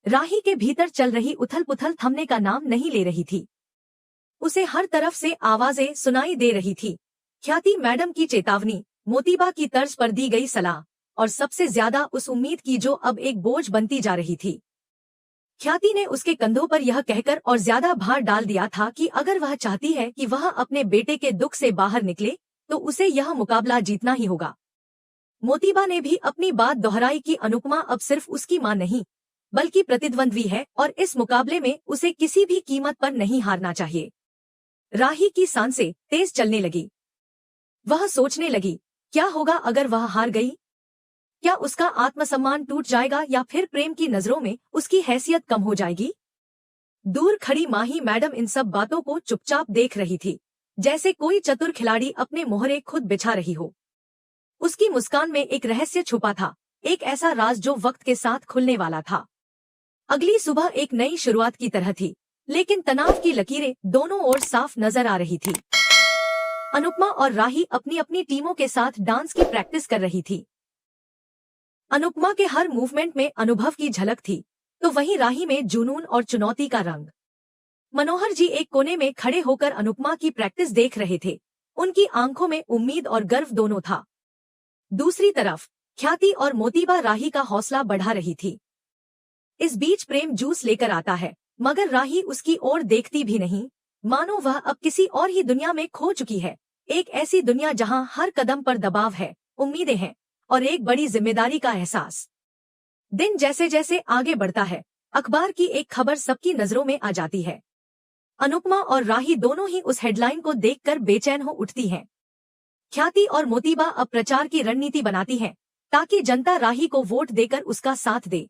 राही के भीतर चल रही उथल पुथल थमने का नाम नहीं ले रही थी। उसे हर तरफ से आवाजें सुनाई दे रही थी। ख्याति मैडम की चेतावनी, मोतीबा की तर्ज पर दी गई सलाह, और सबसे ज्यादा उस उम्मीद की जो अब एक बोझ बनती जा रही थी। ख्याति ने उसके कंधों पर यह कहकर और ज्यादा भार डाल दिया था कि अगर वह चाहती है कि वह अपने बेटे के दुख से बाहर निकले तो उसे यह मुकाबला जीतना ही होगा। मोतीबा ने भी अपनी बात दोहराई कि अनुपमा अब सिर्फ उसकी मां नहीं बल्कि प्रतिद्वंद्वी है और इस मुकाबले में उसे किसी भी कीमत पर नहीं हारना चाहिए। राही की सांसें तेज चलने लगी। वह सोचने लगी, क्या होगा अगर वह हार गई? क्या उसका आत्मसम्मान टूट जाएगा या फिर प्रेम की नजरों में उसकी हैसियत कम हो जाएगी? दूर खड़ी माही मैडम इन सब बातों को चुपचाप देख रही थी, जैसे कोई चतुर खिलाड़ी अपने मोहरे खुद बिछा रही हो। उसकी मुस्कान में एक रहस्य छुपा था, एक ऐसा राज जो वक्त के साथ खुलने वाला था। अगली सुबह एक नई शुरुआत की तरह थी, लेकिन तनाव की लकीरें दोनों ओर साफ नजर आ रही थी। अनुपमा और राही अपनी अपनी टीमों के साथ डांस की प्रैक्टिस कर रही थी। अनुपमा के हर मूवमेंट में अनुभव की झलक थी, तो वहीं राही में जुनून और चुनौती का रंग। मनोहर जी एक कोने में खड़े होकर अनुपमा की प्रैक्टिस देख रहे थे। उनकी आंखों में उम्मीद और गर्व दोनों था। दूसरी तरफ ख्याति और मोतीबा राही का हौसला बढ़ा रही थी। इस बीच प्रेम जूस लेकर आता है, मगर राही उसकी ओर देखती भी नहीं, मानो वह अब किसी और ही दुनिया में खो चुकी है। एक ऐसी दुनिया जहां हर कदम पर दबाव है, उम्मीदें हैं और एक बड़ी जिम्मेदारी का एहसास। दिन जैसे जैसे आगे बढ़ता है, अखबार की एक खबर सबकी नजरों में आ जाती है। अनुपमा और राही दोनों ही उस हेडलाइन को देखकर बेचैन हो उठती हैं। ख्याति और मोतीबा अब प्रचार की रणनीति बनाती हैं, ताकि जनता राही को वोट देकर उसका साथ दे।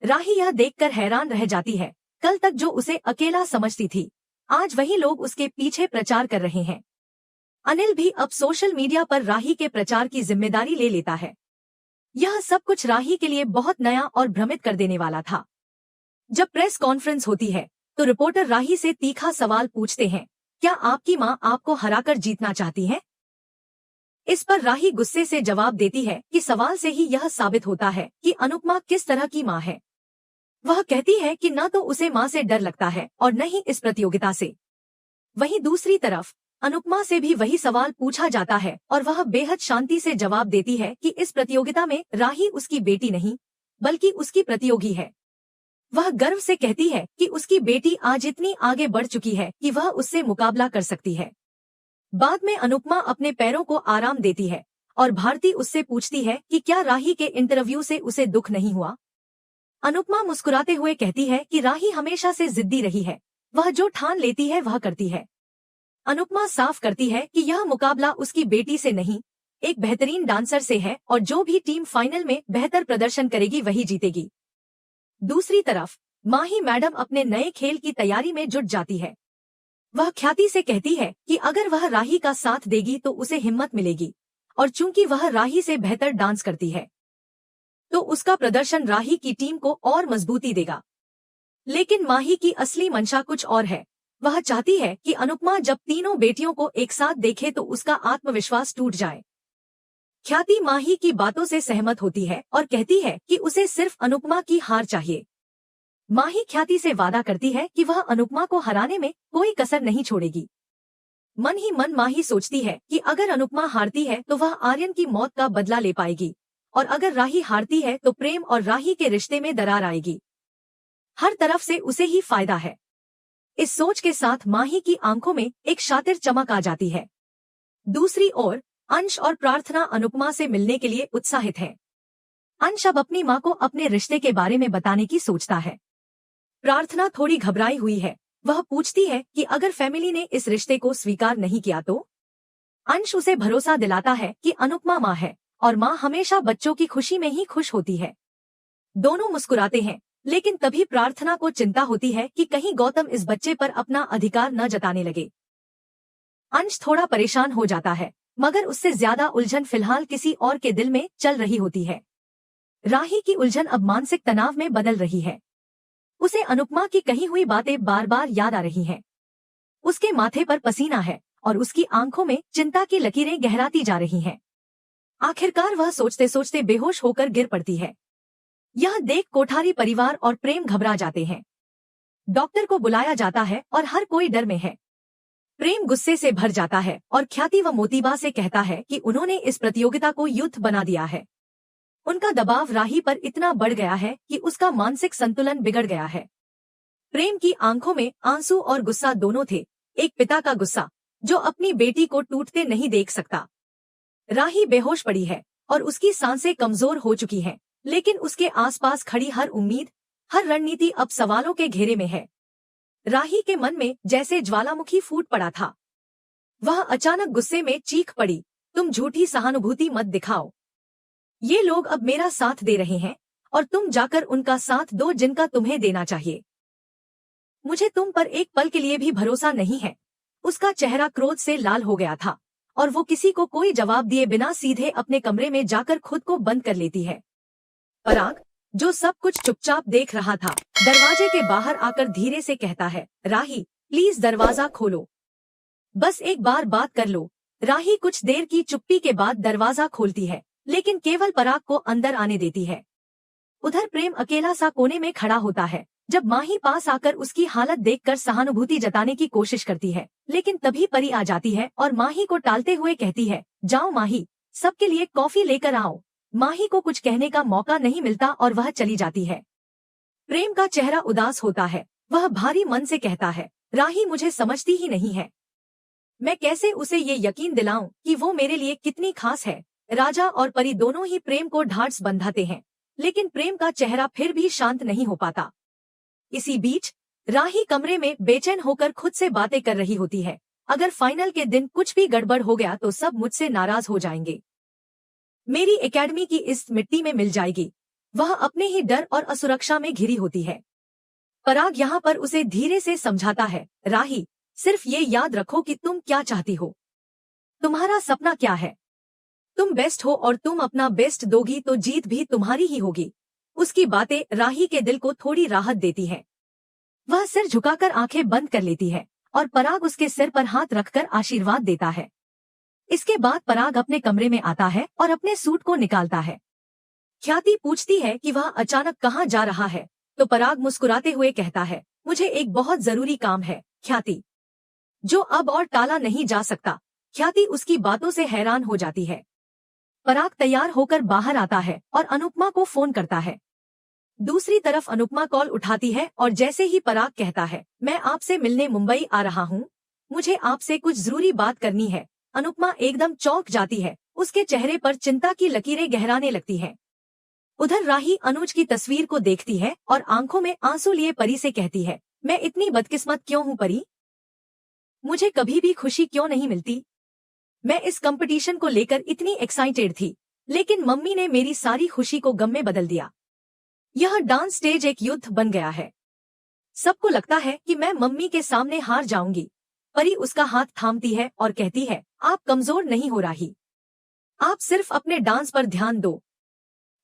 राही यह देखकर हैरान रह जाती है, कल तक जो उसे अकेला समझती थी, आज वही लोग उसके पीछे प्रचार कर रहे हैं। अनिल भी अब सोशल मीडिया पर राही के प्रचार की जिम्मेदारी ले लेता है। यह सब कुछ राही के लिए बहुत नया और भ्रमित कर देने वाला था। जब प्रेस कॉन्फ्रेंस होती है तो रिपोर्टर राही से तीखा सवाल पूछते हैं, क्या आपकी मां आपको हराकर जीतना चाहती है? इस पर राही गुस्से से जवाब देती है कि सवाल से ही यह साबित होता है कि अनुपमा किस तरह की मां है। वह कहती है कि न तो उसे मां से डर लगता है और न ही इस प्रतियोगिता से। वहीं दूसरी तरफ अनुपमा से भी वही सवाल पूछा जाता है और वह बेहद शांति से जवाब देती है कि इस प्रतियोगिता में राही उसकी बेटी नहीं बल्कि उसकी प्रतियोगी है। वह गर्व से कहती है कि उसकी बेटी आज इतनी आगे बढ़ चुकी है कि वह उससे मुकाबला कर सकती है। बाद में अनुपमा अपने पैरों को आराम देती है और भारती उससे पूछती है कि क्या राही के इंटरव्यू से उसे दुख नहीं हुआ। अनुपमा मुस्कुराते हुए कहती है कि राही हमेशा से जिद्दी रही है, वह जो ठान लेती है वह करती है। अनुपमा साफ करती है कि यह मुकाबला उसकी बेटी से नहीं, एक बेहतरीन डांसर से है और जो भी टीम फाइनल में बेहतर प्रदर्शन करेगी वही जीतेगी। दूसरी तरफ माही मैडम अपने नए खेल की तैयारी में जुट जाती है। वह ख्याति से कहती है कि अगर वह राही का साथ देगी तो उसे हिम्मत मिलेगी, और चूंकि वह राही से बेहतर डांस करती है तो उसका प्रदर्शन राही की टीम को और मजबूती देगा। लेकिन माही की असली मंशा कुछ और है। वह चाहती है कि अनुपमा जब तीनों बेटियों को एक साथ देखे तो उसका आत्मविश्वास टूट जाए। ख्याति माही की बातों से सहमत होती है और कहती है कि उसे सिर्फ अनुपमा की हार चाहिए। माही ख्याति से वादा करती है कि वह अनुपमा को हराने में कोई कसर नहीं छोड़ेगी। मन ही मन माही सोचती है कि अगर अनुपमा हारती है तो वह आर्यन की मौत का बदला ले पाएगी, और अगर राही हारती है तो प्रेम और राही के रिश्ते में दरार आएगी। हर तरफ से उसे ही फायदा है। इस सोच के साथ माही की आंखों में एक शातिर चमक आ जाती है। दूसरी ओर अंश और प्रार्थना अनुपमा से मिलने के लिए उत्साहित है। अंश अब अपनी मां को अपने रिश्ते के बारे में बताने की सोचता है। प्रार्थना थोड़ी घबराई हुई है। वह पूछती है कि अगर फैमिली ने इस रिश्ते को स्वीकार नहीं किया तो? अंश उसे भरोसा दिलाता है कि अनुपमा मां है और मां हमेशा बच्चों की खुशी में ही खुश होती है। दोनों मुस्कुराते हैं, लेकिन तभी प्रार्थना को चिंता होती है कि कहीं गौतम इस बच्चे पर अपना अधिकार न जताने लगे। अंश थोड़ा परेशान हो जाता है, मगर उससे ज्यादा उलझन फिलहाल किसी और के दिल में चल रही होती है। राही की उलझन अब मानसिक तनाव में बदल रही है। उसे अनुपमा की कही हुई बातें बार बार याद आ रही हैं। उसके माथे पर पसीना है और उसकी आंखों में चिंता की लकीरें गहराती जा रही हैं। आखिरकार वह सोचते सोचते बेहोश होकर गिर पड़ती है। यह देख कोठारी परिवार और प्रेम घबरा जाते हैं। डॉक्टर को बुलाया जाता है और हर कोई डर में है। प्रेम गुस्से से भर जाता है और ख्याति व मोतीबा से कहता है कि उन्होंने इस प्रतियोगिता को युद्ध बना दिया है। उनका दबाव राही पर इतना बढ़ गया है कि उसका मानसिक संतुलन बिगड़ गया है। प्रेम की आंखों में आंसू और गुस्सा दोनों थे, एक पिता का गुस्सा जो अपनी बेटी को टूटते नहीं देख सकता। राही बेहोश पड़ी है और उसकी सांसें कमजोर हो चुकी हैं, लेकिन उसके आसपास खड़ी हर उम्मीद, हर रणनीति अब सवालों के घेरे में है। राही के मन में जैसे ज्वालामुखी फूट पड़ा था। वह अचानक गुस्से में चीख पड़ी, तुम झूठी सहानुभूति मत दिखाओ। ये लोग अब मेरा साथ दे रहे हैं और तुम जाकर उनका साथ दो जिनका तुम्हें देना चाहिए। मुझे तुम पर एक पल के लिए भी भरोसा नहीं है। उसका चेहरा क्रोध से लाल हो गया था और वो किसी को कोई जवाब दिए बिना सीधे अपने कमरे में जाकर खुद को बंद कर लेती है। पराग, जो सब कुछ चुपचाप देख रहा था, दरवाजे के बाहर आकर धीरे से कहता है, राही प्लीज दरवाजा खोलो, बस एक बार बात कर लो। राही कुछ देर की चुप्पी के बाद दरवाजा खोलती है, लेकिन केवल पराग को अंदर आने देती है। उधर प्रेम अकेला सा कोने में खड़ा होता है। जब माही पास आकर उसकी हालत देखकर सहानुभूति जताने की कोशिश करती है, लेकिन तभी परी आ जाती है और माही को टालते हुए कहती है, जाओ माही, सबके लिए कॉफी लेकर आओ। माही को कुछ कहने का मौका नहीं मिलता और वह चली जाती है। प्रेम का चेहरा उदास होता है। वह भारी मन से कहता है, राही मुझे समझती ही नहीं है। मैं कैसे उसे ये यकीन दिलाऊं कि वो मेरे लिए कितनी खास है। राजा और परी दोनों ही प्रेम को ढांढस बंधाते हैं, लेकिन प्रेम का चेहरा फिर भी शांत नहीं हो पाता। इसी बीच राही कमरे में बेचैन होकर खुद से बातें कर रही होती है। अगर फाइनल के दिन कुछ भी गड़बड़ हो गया तो सब मुझसे नाराज हो जाएंगे। मेरी एकेडमी की इस मिट्टी में मिल जाएगी। वह अपने ही डर और असुरक्षा में घिरी होती है। पराग यहाँ पर उसे धीरे से समझाता है, राही सिर्फ ये याद रखो कि तुम क्या चाहती हो, तुम्हारा सपना क्या है। तुम बेस्ट हो और तुम अपना बेस्ट दोगी तो जीत भी तुम्हारी ही होगी। उसकी बातें राही के दिल को थोड़ी राहत देती है। वह सिर झुकाकर आंखें बंद कर लेती है और पराग उसके सिर पर हाथ रखकर आशीर्वाद देता है। इसके बाद पराग अपने कमरे में आता है और अपने सूट को निकालता है। ख्याति पूछती है कि वह अचानक कहाँ जा रहा है, तो पराग मुस्कुराते हुए कहता है, मुझे एक बहुत जरूरी काम है ख्याति, जो अब और टाला नहीं जा सकता। ख्याति उसकी बातों से हैरान हो जाती है। पराग तैयार होकर बाहर आता है और अनुपमा को फोन करता है। दूसरी तरफ अनुपमा कॉल उठाती है और जैसे ही पराग कहता है, मैं आपसे मिलने मुंबई आ रहा हूँ, मुझे आपसे कुछ जरूरी बात करनी है, अनुपमा एकदम चौंक जाती है। उसके चेहरे पर चिंता की लकीरें गहराने लगती हैं। उधर राही अनुज की तस्वीर को देखती है और आंखों में आंसू लिए परी से कहती है, मैं इतनी बदकिस्मत क्यों हूँ परी, मुझे कभी भी खुशी क्यों नहीं मिलती। मैं इस कंपटीशन को लेकर इतनी एक्साइटेड थी, लेकिन मम्मी ने मेरी सारी खुशी को गम में बदल दिया। यह डांस स्टेज एक युद्ध बन गया है। सबको लगता है कि मैं मम्मी के सामने हार जाऊंगी। परी उसका हाथ थामती है और कहती है, आप कमजोर नहीं हो रही, आप सिर्फ अपने डांस पर ध्यान दो,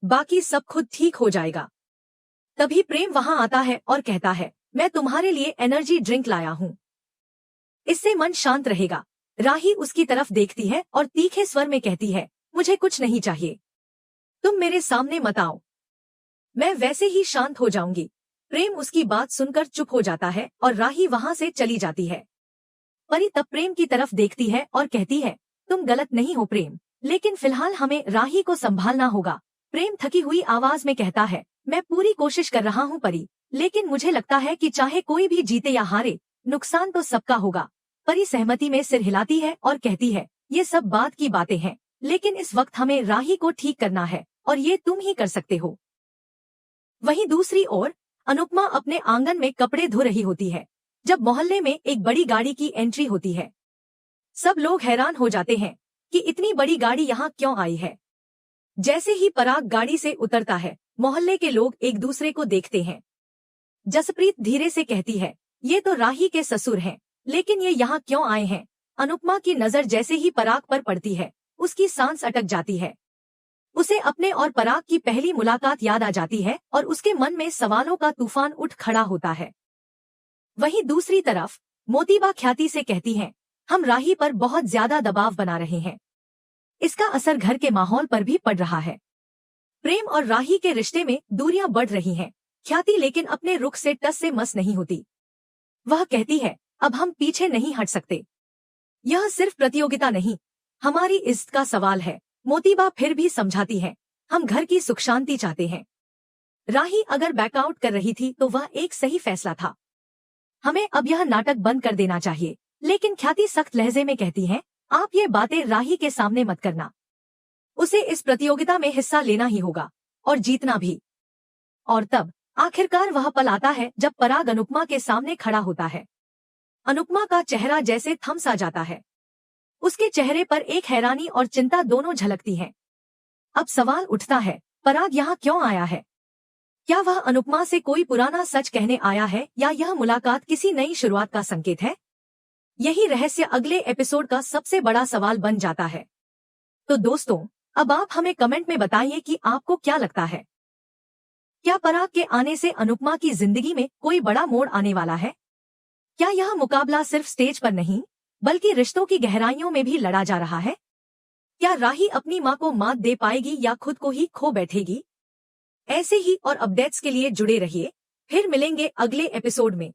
बाकी सब खुद ठीक हो जाएगा। तभी प्रेम वहां आता है और कहता है, मैं तुम्हारे लिए एनर्जी ड्रिंक लाया हूँ, इससे मन शांत रहेगा। राही उसकी तरफ देखती है और तीखे स्वर में कहती है, मुझे कुछ नहीं चाहिए, तुम मेरे सामने मत आओ, मैं वैसे ही शांत हो जाऊंगी। प्रेम उसकी बात सुनकर चुप हो जाता है और राही वहां से चली जाती है। परी तब प्रेम की तरफ देखती है और कहती है, तुम गलत नहीं हो प्रेम, लेकिन फिलहाल हमें राही को संभालना होगा। प्रेम थकी हुई आवाज में कहता है, मैं पूरी कोशिश कर रहा हूँ परी, लेकिन मुझे लगता है कि चाहे कोई भी जीते या हारे, नुकसान तो सबका होगा। परी सहमति में सिर हिलाती है और कहती है, ये सब बात की बातें हैं, लेकिन इस वक्त हमें राही को ठीक करना है और ये तुम ही कर सकते हो। वहीं दूसरी ओर अनुपमा अपने आंगन में कपड़े धो रही होती है, जब मोहल्ले में एक बड़ी गाड़ी की एंट्री होती है। सब लोग हैरान हो जाते हैं कि इतनी बड़ी गाड़ी यहाँ क्यों आई है। जैसे ही पराग गाड़ी से उतरता है, मोहल्ले के लोग एक दूसरे को देखते हैं। जसप्रीत धीरे से कहती है, ये तो राही के ससुर हैं, लेकिन ये यहाँ क्यों आए हैं। अनुपमा की नजर जैसे ही पराग पर पड़ती है, उसकी सांस अटक जाती है। उसे अपने और पराग की पहली मुलाकात याद आ जाती है और उसके मन में सवालों का तूफान उठ खड़ा होता है। वहीं दूसरी तरफ मोतीबा ख्याति से कहती हैं, हम राही पर बहुत ज्यादा दबाव बना रहे हैं, इसका असर घर के माहौल पर भी पड़ रहा है। प्रेम और राही के रिश्ते में दूरियां बढ़ रही हैं। ख्याति लेकिन अपने रुख से टस से मस नहीं होती। वह कहती है, अब हम पीछे नहीं हट सकते। यह सिर्फ प्रतियोगिता नहीं, हमारी इज्जत का सवाल है। मोतीबा फिर भी समझाती है, हम घर की सुख शांति चाहते हैं। राही अगर बैकआउट कर रही थी तो वह एक सही फैसला था। हमें अब यह नाटक बंद कर देना चाहिए। लेकिन ख्याति सख्त लहजे में कहती है, आप ये बातें राही के सामने मत करना। उसे इस प्रतियोगिता में हिस्सा लेना ही होगा और जीतना भी। और तब आखिरकार वह पल आता है जब पराग अनुपमा के सामने खड़ा होता है। अनुपमा का चेहरा जैसे थम सा जाता है। उसके चेहरे पर एक हैरानी और चिंता दोनों झलकती हैं। अब सवाल उठता है, पराग यहाँ क्यों आया है? क्या वह अनुपमा से कोई पुराना सच कहने आया है या यह मुलाकात किसी नई शुरुआत का संकेत है? यही रहस्य अगले एपिसोड का सबसे बड़ा सवाल बन जाता है। तो दोस्तों, अब आप हमें कमेंट में बताइए कि आपको क्या लगता है। क्या पराग के आने से अनुपमा की जिंदगी में कोई बड़ा मोड़ आने वाला है? क्या यह मुकाबला सिर्फ स्टेज पर नहीं बल्कि रिश्तों की गहराइयों में भी लड़ा जा रहा है? क्या राही अपनी मां को मात दे पाएगी या खुद को ही खो बैठेगी? ऐसे ही और अपडेट्स के लिए जुड़े रहिए। फिर मिलेंगे अगले एपिसोड में।